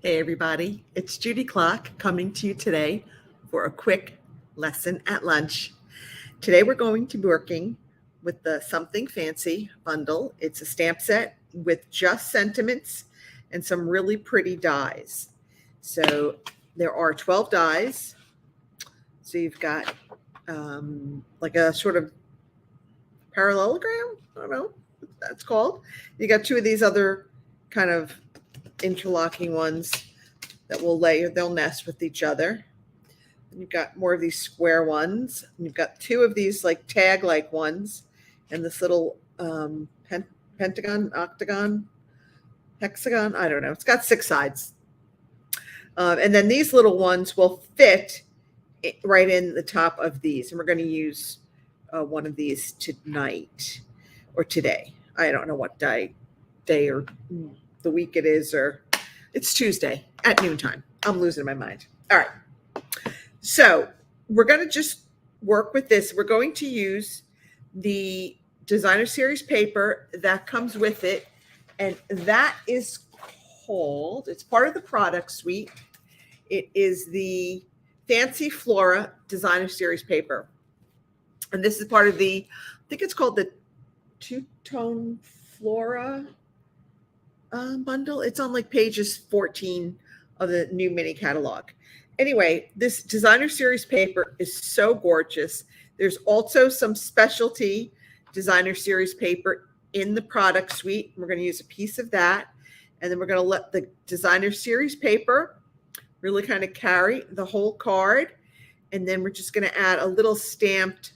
Hey everybody, it's Judy Klock coming to you today for a quick lesson at lunch. Today we're going to be working with the Something Fancy bundle. It's a stamp set with just sentiments and some really pretty dies. So there are 12 dies. So you've got like a sort of parallelogram, I don't know what that's called. You got two of these other kind of interlocking ones that they'll nest with each other. And you've got more of these square ones. And you've got two of these like tag-like ones, and this little pentagon, octagon, hexagon. I don't know. It's got 6 sides. And then these little ones will fit right in the top of these. And we're going to use one of these tonight or today. I don't know what day or the week it is, or it's Tuesday at noontime. I'm losing my mind. All right. So we're going to just work with this. We're going to use the Designer Series paper that comes with it. And that is called, it's part of the product suite. It is the Fancy Flora Designer Series paper. And this is part of the, I think it's called the Two-Tone Flora bundle. It's on like pages 14 of the new mini catalog. Anyway, this Designer Series paper is so gorgeous. There's also some specialty Designer Series paper in the product suite. We're going to use a piece of that, and then we're going to let the Designer Series paper really kind of carry the whole card, and then we're just going to add a little stamped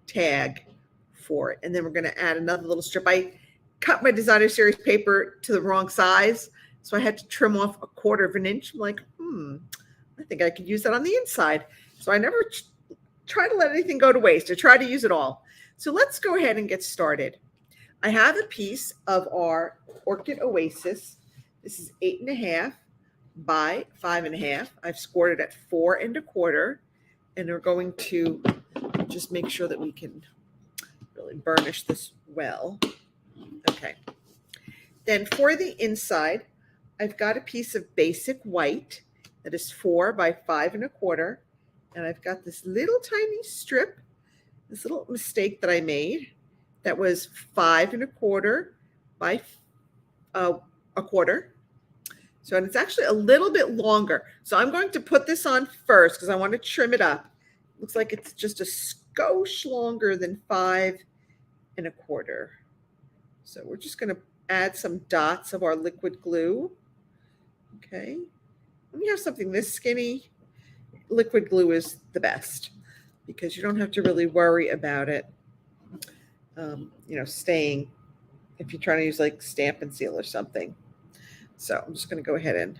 tag for it, and then we're going to add another little strip. I cut my Designer Series paper to the wrong size, so I had to trim off 1/4 of an inch. I'm like, I think I could use that on the inside. So I never try to let anything go to waste. I try to use it all. So let's go ahead and get started. I have a piece of our Orchid Oasis. This is 8.5 by 5.5. I've scored it at 4 1/4, and we're going to just make sure that we can really burnish this well. Okay. Then for the inside, I've got a piece of basic white that is 4 by 5 1/4. And I've got this little tiny strip, this little mistake that I made that was 5 1/4 by 1/4. So, and it's actually a little bit longer. So I'm going to put this on first because I want to trim it up. Looks like it's just a skosh longer than 5 1/4. So we're just going to add some dots of our liquid glue. Okay. When you have something this skinny, liquid glue is the best because you don't have to really worry about it, staying if you're trying to use like Stampin' Seal or something. So I'm just going to go ahead and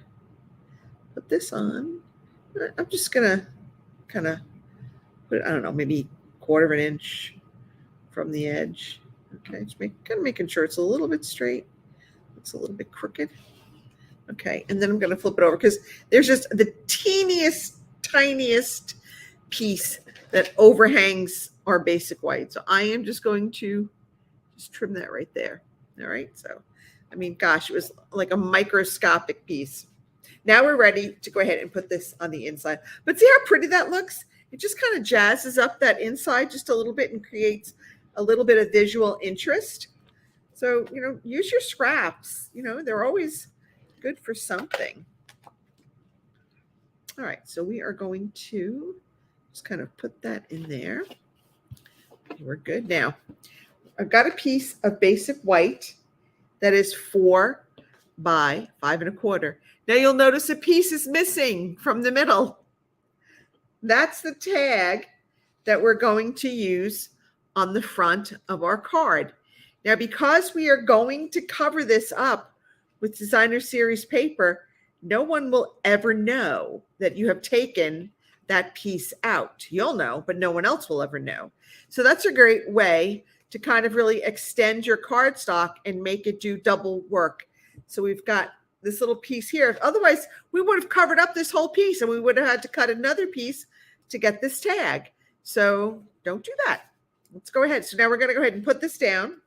put this on. I'm just going to kind of put, I don't know, maybe 1/4 of an inch from the edge. Okay, just kind of making sure it's a little bit straight. It's a little bit crooked. Okay, and then I'm going to flip it over because there's just the teeniest, tiniest piece that overhangs our basic white. So I am just going to just trim that right there. All right, so, I mean, gosh, it was like a microscopic piece. Now we're ready to go ahead and put this on the inside. But see how pretty that looks? It just kind of jazzes up that inside just a little bit and creates a little bit of visual interest. So, use your scraps. They're always good for something. All right, so we are going to just kind of put that in there. Okay, we're good. Now, I've got a piece of basic white that is 4 by 5 1/4. Now you'll notice a piece is missing from the middle. That's the tag that we're going to use on the front of our card. Now, because we are going to cover this up with Designer Series paper, no one will ever know that you have taken that piece out. You'll know, but no one else will ever know. So that's a great way to kind of really extend your cardstock and make it do double work. So we've got this little piece here. Otherwise, we would have covered up this whole piece and we would have had to cut another piece to get this tag. So don't do that. Let's go ahead. So now we're going to go ahead and put this down.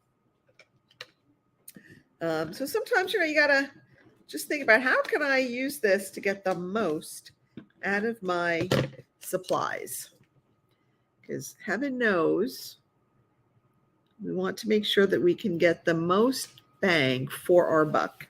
So sometimes, you got to just think about how can I use this to get the most out of my supplies? Because heaven knows we want to make sure that we can get the most bang for our buck.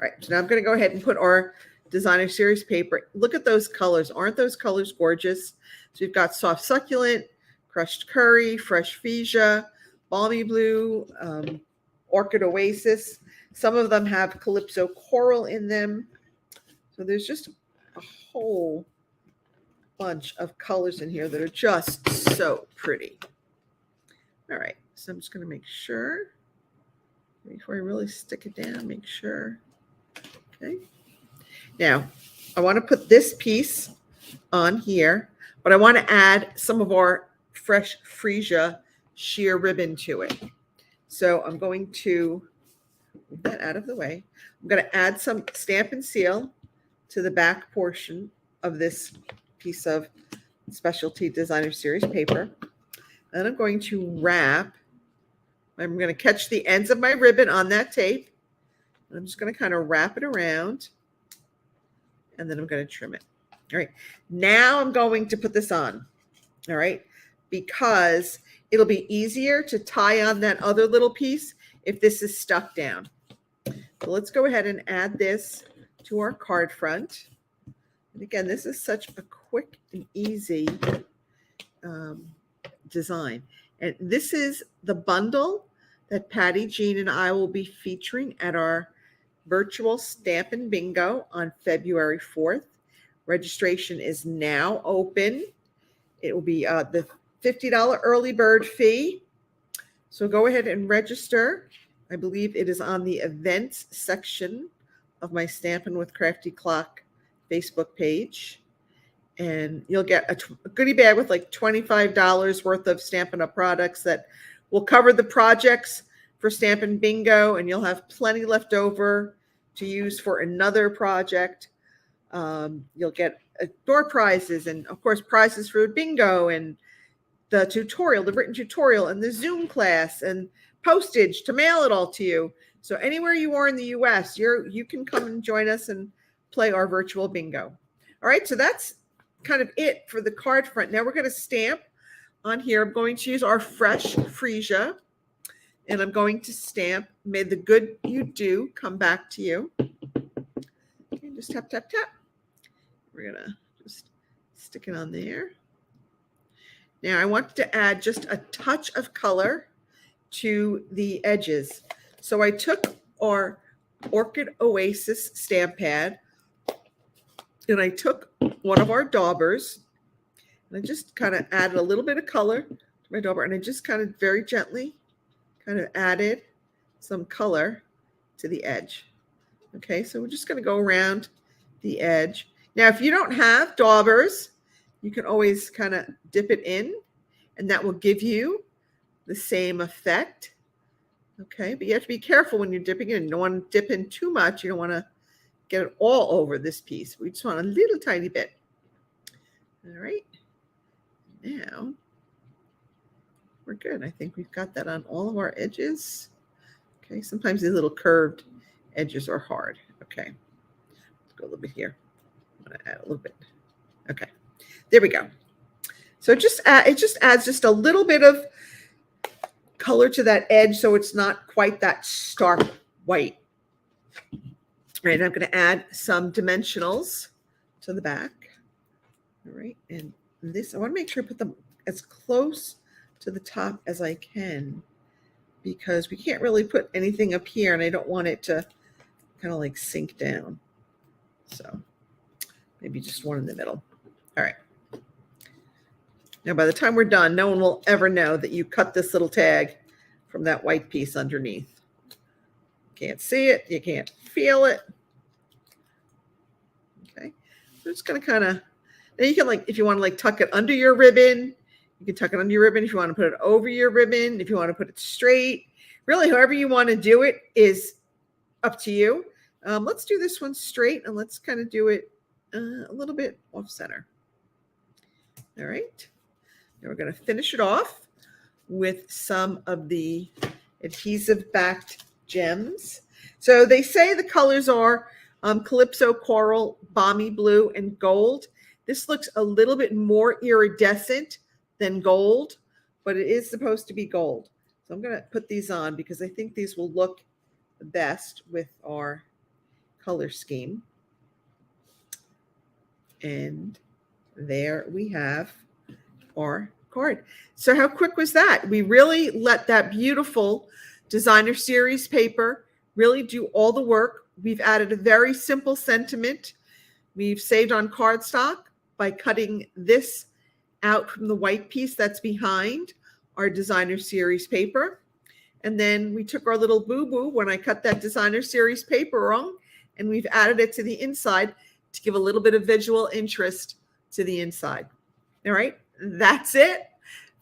All right, so now I'm going to go ahead and put our designer series paper. Look at those colors. Aren't those colors gorgeous? So we've got soft succulent, crushed curry, fresh fuchsia, balmy blue, orchid oasis. Some of them have calypso coral in them. So there's just a whole bunch of colors in here that are just so pretty. All right, so I'm just going to make sure before I really stick it down, make sure. Okay. Now, I want to put this piece on here, but I want to add some of our fresh freesia sheer ribbon to it. So I'm going to move that out of the way. I'm going to add some Stampin' Seal to the back portion of this piece of specialty designer series paper. Then I'm going to wrap. I'm going to catch the ends of my ribbon on that tape. And I'm just going to kind of wrap it around. And then I'm going to trim it. All right. Now I'm going to put this on. All right. Because it'll be easier to tie on that other little piece if this is stuck down. So let's go ahead and add this to our card front. And again, this is such a quick and easy design. And this is the bundle that Patty, Jean, and I will be featuring at our virtual Stampin' Bingo on February 4th. Registration is now open. It will be the $50 early bird fee. So go ahead and register. I believe it is on the events section of my Stampin' with Crafty Klock Facebook page. And you'll get a goodie bag with like $25 worth of Stampin' Up! Products that will cover the projects for Stampin' Bingo, and you'll have plenty left over to use for another project. You'll get door prizes and, of course, prizes for bingo and the tutorial, the written tutorial, and the Zoom class, and postage to mail it all to you. So anywhere you are in the U.S., you can come and join us and play our virtual bingo. All right, so that's kind of it for the card front. Now we're going to stamp on here. I'm going to use our fresh freesia, and I'm going to stamp, "May the good you do come back to you." Okay, just tap, tap, tap. We're going to just stick it on there. Now I want to add just a touch of color to the edges. So I took our Orchid Oasis stamp pad, and I took one of our daubers, and I just kind of added a little bit of color to my dauber, and I just kind of very gently kind of added some color to the edge. Okay, so we're just going to go around the edge. Now, if you don't have daubers, you can always kind of dip it in, and that will give you the same effect. Okay, but you have to be careful when you're dipping in. You don't want to dip in too much. You don't want to get it all over this piece. We just want a little tiny bit. All right, now we're good. I think we've got that on all of our edges. Okay, sometimes these little curved edges are hard. Okay, let's go a little bit here. I'm going to add a little bit. Okay, there we go. So it just adds just a little bit of color to that edge, so it's not quite that stark white. All right, I'm going to add some dimensionals to the back. All right, and this, I want to make sure I put them as close to the top as I can, because we can't really put anything up here, and I don't want it to kind of like sink down. So maybe just one in the middle. All right. Now, by the time we're done, no one will ever know that you cut this little tag from that white piece underneath. Can't see it. You can't feel it. Okay. So I'm just going to kind of, now you can, like, if you want to like tuck it under your ribbon, you can tuck it under your ribbon. If you want to put it over your ribbon, if you want to put it straight, really, however you want to do it is up to you. Let's do this one straight, and let's kind of do it a little bit off center. All right. Now we're going to finish it off with some of the adhesive backed gems. So they say the colors are Calypso Coral, Balmy Blue, and Gold. This looks a little bit more iridescent than gold, but it is supposed to be gold. So I'm going to put these on because I think these will look the best with our color scheme. And there we have our card. So how quick was that? We really let that beautiful designer series paper really do all the work. We've added a very simple sentiment. We've saved on cardstock by cutting this out from the white piece that's behind our designer series paper. And then we took our little boo-boo when I cut that designer series paper wrong, and we've added it to the inside to give a little bit of visual interest to the inside. All right, that's it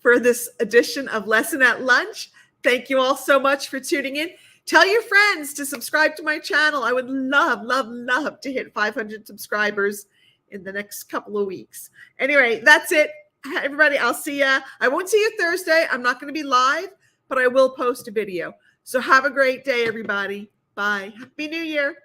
for this edition of Lesson at Lunch. Thank you all so much for tuning in. Tell your friends to subscribe to my channel. I would love, love, love to hit 500 subscribers in the next couple of weeks. Anyway, that's it. Everybody, I'll see ya. I won't see you Thursday. I'm not going to be live, but I will post a video. So have a great day, everybody. Bye. Happy New Year.